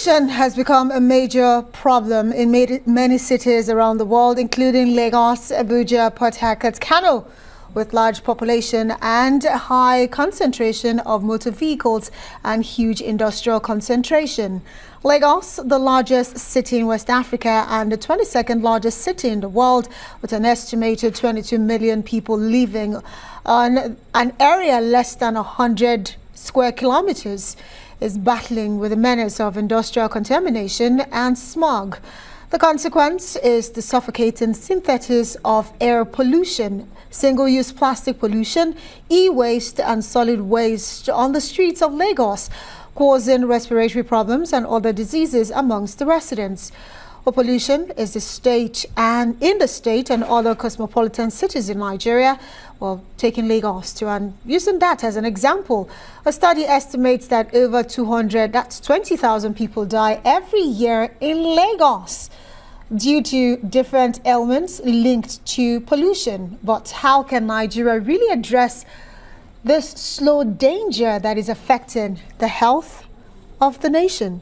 Pollution has become a major problem in many cities around the world, including Lagos, Abuja, Port Harcourt, Kano, with large population and a high concentration of motor vehicles and huge industrial concentration. Lagos, the largest city in West Africa and the 22nd largest city in the world, with an estimated 22 million people living on an area less than 100 square kilometers, is battling with the menace of industrial contamination and smog. The consequence is the suffocating synthesis of air pollution, single-use plastic pollution, e-waste and solid waste on the streets of Lagos, causing respiratory problems and other diseases amongst the residents. Pollution is in the state and other cosmopolitan cities in Nigeria, taking Lagos to and using that as an example. A study estimates that over 20,000 people die every year in Lagos due to different ailments linked to pollution. But how can Nigeria really address this slow danger that is affecting the health of the nation?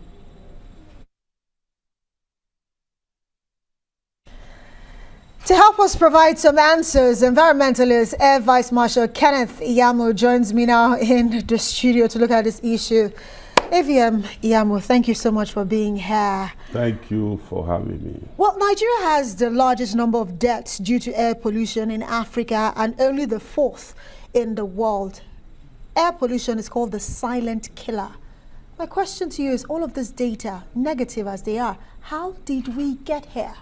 To help us provide some answers, environmentalist Air Vice Marshal Kenneth Iyamu joins me now in the studio to look at this issue. AVM Iyamu, thank you so much for being here. Thank you for having me. Well, Nigeria has the largest number of deaths due to air pollution in Africa and only the fourth in the world. Air pollution is called the silent killer. My question to you is, all of this data, negative as they are, how did we get here?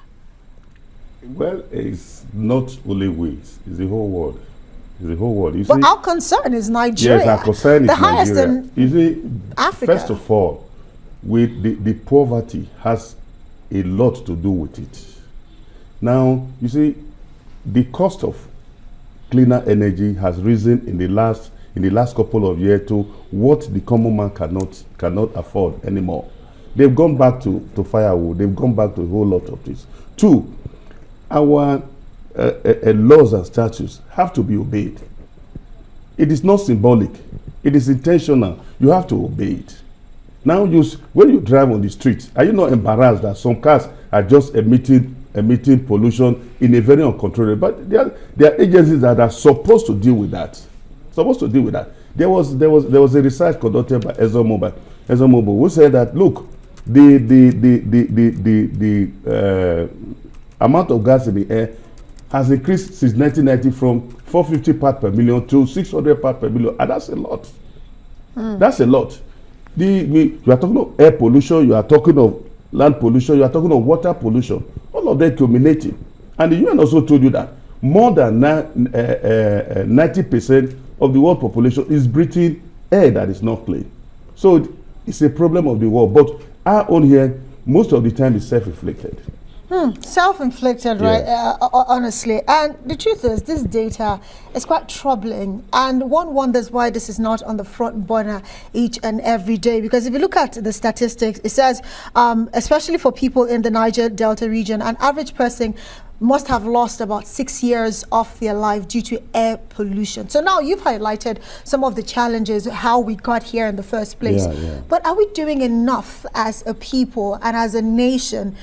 Well, it's not only we, it's the whole world. It's the whole world. You But see, our concern is Nigeria. Yes, our concern is the highest Nigeria. in You see, Africa. first of all, with the poverty has a lot to do with it. Now, you see, the cost of cleaner energy has risen in the last couple of years to what the common man cannot afford anymore. They've gone back to firewood. They've gone back to a whole lot of this. Two, our laws and statutes have to be obeyed. It is not symbolic. It is intentional. You have to obey it. Now, when you drive on the street, are you not embarrassed that some cars are just emitting pollution in a very uncontrolled? But there are agencies that are supposed to deal with that. There was a research conducted by ExxonMobil, who said that, look, the amount of gas in the air has increased since 1990 from 450 parts per million to 600 parts per million, and that's a lot. That's a lot. You are talking of air pollution, you are talking of land pollution, you are talking of water pollution, all of that culminating. And the UN also told you that more than 90% of the world population is breathing air that is not clean. So it's a problem of the world, but our own here, most of the time, is self-inflicted. Self-inflicted, right? Honestly. And the truth is, this data is quite troubling. And one wonders why this is not on the front burner each and every day. Because if you look at the statistics, it says, especially for people in the Niger Delta region, an average person must have lost about 6 years of their life due to air pollution. So now you've highlighted some of the challenges, how we got here in the first place. But are we doing enough as a people and as a nation,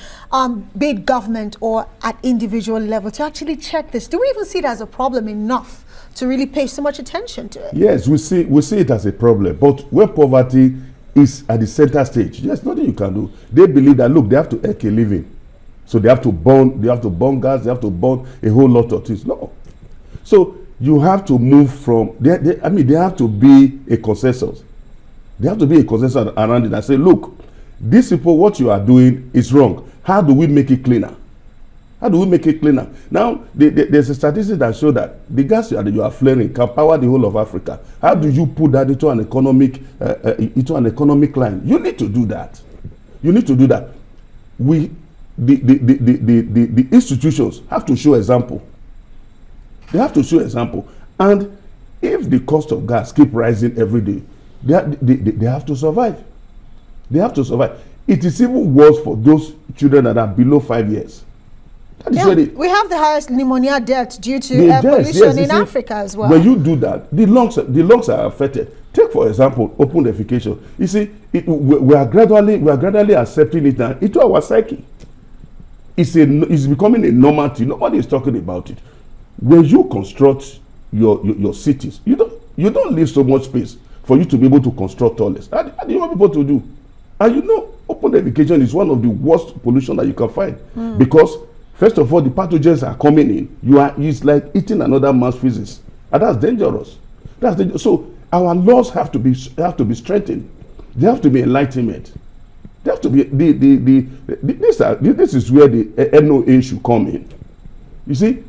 be it government or at individual level, to actually check this? Do we even see it as a problem enough to really pay so much attention to it? Yes, we see it as a problem. But where poverty is at the center stage, there's nothing you can do. They believe that, look, they have to make a living. So they have to burn gas, they have to burn a whole lot of things. No. So you have to move from, there have to be a consensus. There have to be a consensus around it and say, look, these people, what you are doing is wrong. How do we make it cleaner? How do we make it cleaner? Now, there's a statistic that shows that the gas you are flaring can power the whole of Africa. How do you put that into an economic line? You need to do that. You need to do that. The institutions have to show example. They have to show example. And if the cost of gas keep rising every day, they have to survive. They have to survive. It is even worse for those children that are below 5 years. That is where we have the highest pneumonia death due to air pollution in Africa as well. When you do that, the lungs are affected. Take for example, open defecation. You see, we are gradually accepting it now into our psyche. It's becoming a normal thing. Nobody is talking about it. When you construct your cities, you don't leave so much space for you to be able to construct toilets. How do you want people to do? And you know, open defecation is one of the worst pollution that you can find because first of all, the pathogens are coming in. It's like eating another man's feces, and that's dangerous. So our laws have to be strengthened. They have to be enlightenment. They have to be this is where the NOA should come in. You see,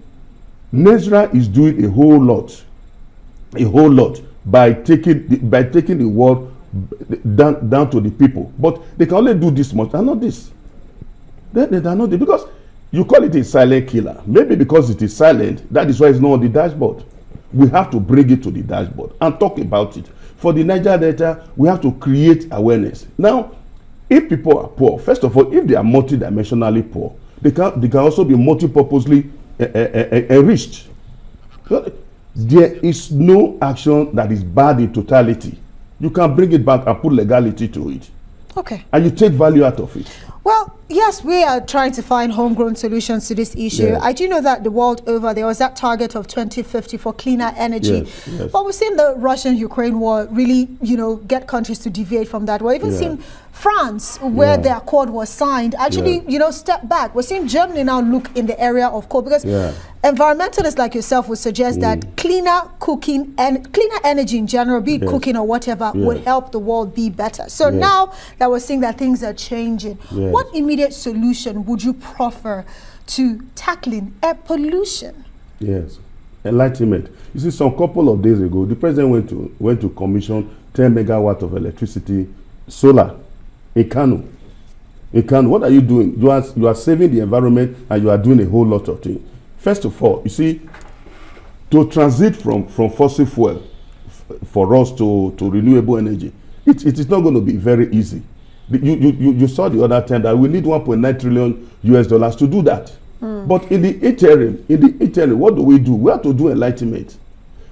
NESRA is doing a whole lot by taking the world down to the people, but they can only do this much and not this. They are not because you call it a silent killer. Maybe because it is silent, that is why it's not on the dashboard. We have to bring it to the dashboard and talk about it. For the Niger Delta, we have to create awareness. Now, if people are poor, first of all, if they are multidimensionally poor, they can also be multipurposely enriched. There is no action that is bad in totality. You can bring it back and put legality to it. Okay. And you take value out of it. Well, yes, we are trying to find homegrown solutions to this issue. Yes. I do know that the world over, there was that target of 2050 for cleaner energy. Yes. But we've seen the Russian-Ukraine war really, get countries to deviate from that. We've even seen France, where the accord was signed, actually, step back. We're seeing Germany now look in the area of coal because environmentalists like yourself would suggest that cleaner cooking and cleaner energy in general, be it cooking or whatever, would help the world be better. So now that we're seeing that things are changing, what immediate solution would you proffer to tackling air pollution? Yes, enlightenment. You see, some couple of days ago, the president went to commission 10 megawatt of electricity, solar, in Kano. What are you doing? You are saving the environment and you are doing a whole lot of things. First of all, you see, to transit from fossil fuel for us to renewable energy, it is not going to be very easy. You saw the other time that we need $1.9 trillion US to do that. But in the interim, what do? We have to do enlightenment.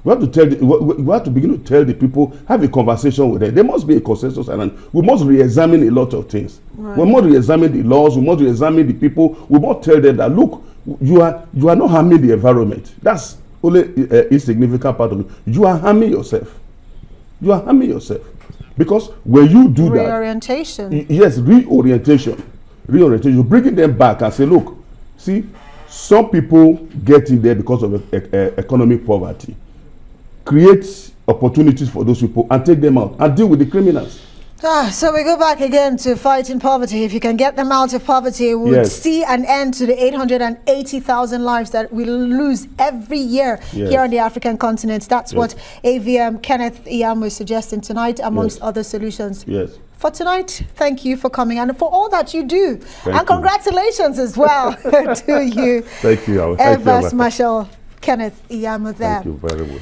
We have to begin to tell the people, have a conversation with them. There must be a consensus, and we must re-examine a lot of things. We must re-examine the laws. We must re-examine the people. We must tell them that, look, you are not harming the environment. That's only a insignificant part of it. You are harming yourself. You are harming yourself. Because when you do reorientation. Reorientation, bringing them back and say, look, see, some people get in there because of economic poverty. Create opportunities for those people and take them out and deal with the criminals. So we go back again to fighting poverty. If you can get them out of poverty, we'll see an end to the 880,000 lives that we lose every year here on the African continent. That's what AVM Kenneth Iyamu is suggesting tonight, amongst other solutions. For tonight, thank you for coming and for all that you do. And congratulations as well to you. Thank you. Air Vice Marshal Kenneth Iyamu there. Thank you very much.